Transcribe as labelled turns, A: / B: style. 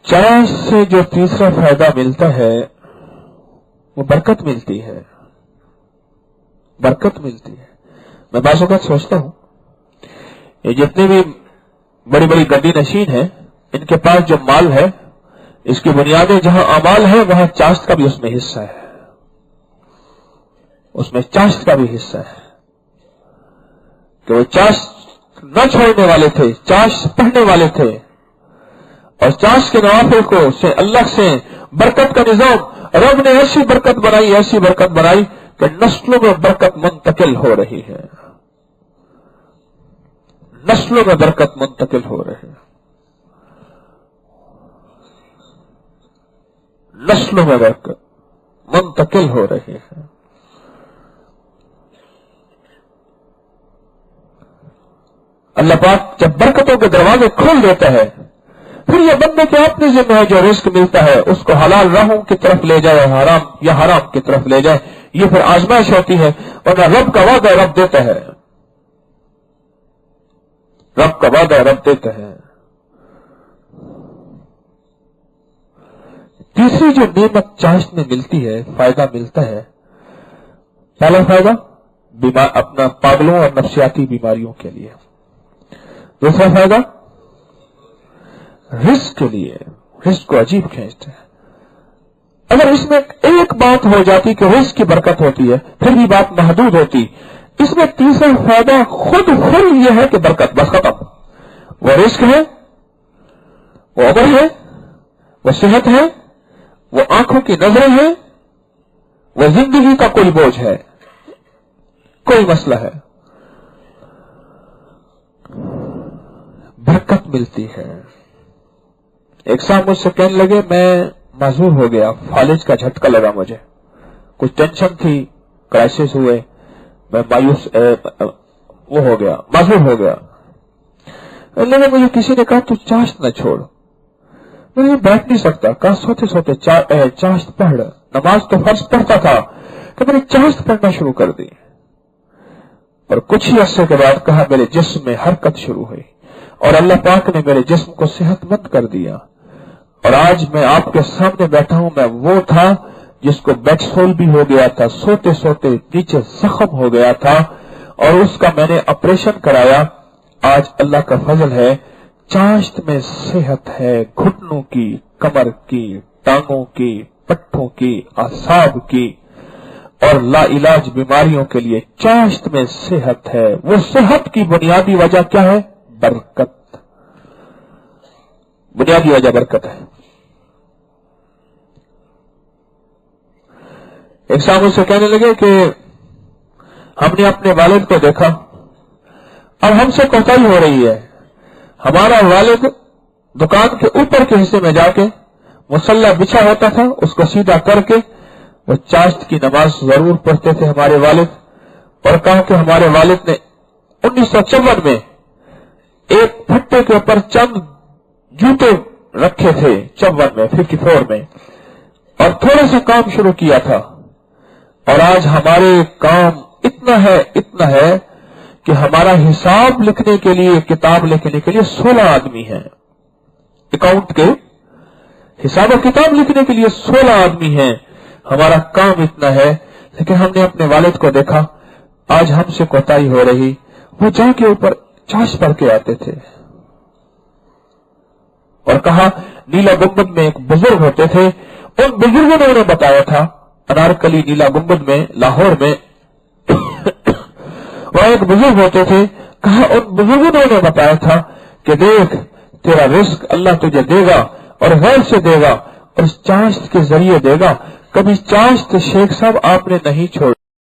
A: चाय से जो तीसरा फायदा मिलता है वो बरकत मिलती है, बरकत मिलती है। मैं बाज़ औक़ात सोचता हूं ये जितने भी बड़ी बड़ी गद्दी नशीन है, इनके पास जो माल है, इसकी बुनियादें जहां अमाल है वहां चाश्त का भी उसमें हिस्सा है, उसमें चाश्त का भी हिस्सा है कि वो चाश्त न छोड़ने वाले थे, चाश्त पढ़ने वाले थे, और चाश्त के नवाफिल को से अल्लाह से बरकत का निजाम रब ने ऐसी बरकत बनाई, ऐसी बरकत बनाई कि नस्लों में बरकत मुंतकिल हो रही है, नस्लों में बरकत मुंतकिल हो रही है, नस्लों में बरकत मुंतकिल हो रही है। अल्लाह पाक जब बरकतों के दरवाजे खोल देता है, फिर यह बंदे के अपने जिम्मे है जो रिस्क मिलता है उसको हलाल राहों की तरफ ले जाए या हराम की तरफ ले जाए, ये फिर आजमाइश होती है। वरना रब का वादा रब देता है, रब का वादा रब देता है। तीसरी जो नेमत चाश्त में मिलती है, फायदा मिलता है, पहला फायदा बीमार अपना पागलों और नफ्सियाती बीमारियों के लिए, दूसरा फायदा रिस्क के लिए, रिस्क को अजीब खींचते हैं। अगर इसमें एक बात हो जाती कि रिस्क की बरकत होती है फिर भी बात महदूद होती, इसमें तीसरा फायदा खुद यह है कि बरकत बस खत्म। वो रिस्क है, वो अमर है, वो सेहत है, वो आंखों की नजरें है, वो जिंदगी का कोई बोझ है, कोई मसला है, बरकत मिलती है। एक साहब मुझसे कहने लगे मैं माजूर हो गया, फालिज का झटका लगा मुझे, कुछ टेंशन थी, क्राइसिस हुए, मैं मायूस वो हो गया, माजूर हो गया। लेकिन मुझे किसी ने कहा तू चाश्त न छोड़, मैं बैठ नहीं सकता, कहा सोते सोते चाश्त पढ़, नमाज तो फर्ज पढ़ता था कि मैंने चाश्त पढ़ना शुरू कर दी, और कुछ ही अरसे के बाद कहा मेरे जिस्म में हरकत शुरू हुई और अल्लाह पाक ने मेरे जिस्म को सेहतमंद कर दिया, और आज मैं आपके सामने बैठा हूं। मैं वो था जिसको बेडसोल भी हो गया था, सोते सोते नीचे जख्म हो गया था, और उसका मैंने ऑपरेशन कराया। आज अल्लाह का फजल है, चाश्त में सेहत है, घुटनों की, कमर की, टांगों की, पट्टों की, आसाब की, और लाइलाज बीमारियों के लिए चाश्त में सेहत है। वो सेहत की बुनियादी वजह क्या है? बरकत, बुनियादी वजह बरकत है। एक साहब से कहने लगे कि हमने अपने वालिद को देखा, अब हमसे कोताही हो रही है। हमारा वालिद दुकान के ऊपर के हिस्से में जाके मुसल्ला बिछा होता था, उसको सीधा करके वो चाश्त की नमाज जरूर पढ़ते थे हमारे वालिद। और कहा कि हमारे वालिद ने 1954 में एक फट्टे के ऊपर चंद जूते रखे थे, 54 में, और थोड़ा सा काम शुरू किया था। और आज हमारे काम इतना है कि हमारा हिसाब लिखने के लिए, किताब लिखने के लिए 16 आदमी हैं। अकाउंट के हिसाब और किताब लिखने के लिए 16 आदमी हैं। हमारा काम इतना है, लेकिन हमने अपने वालिद को देखा, आज हमसे कोताही हो रही। वो जाके ऊपर चाश पढ़ के आते थे। और कहा नीला गुंबद में एक बुजुर्ग होते थे, उन बुजुर्गों ने उन्हें बताया था, अनारकली नीला गुंबद में लाहौर में वह एक बुजुर्ग होते थे। कहा उन बुजुर्गों ने उन्हें बताया था कि देख तेरा रिस्क अल्लाह तुझे देगा और गैर से देगा और चाश्त के जरिए देगा। कभी चाश्त शेख साहब आपने नहीं छोड़ा।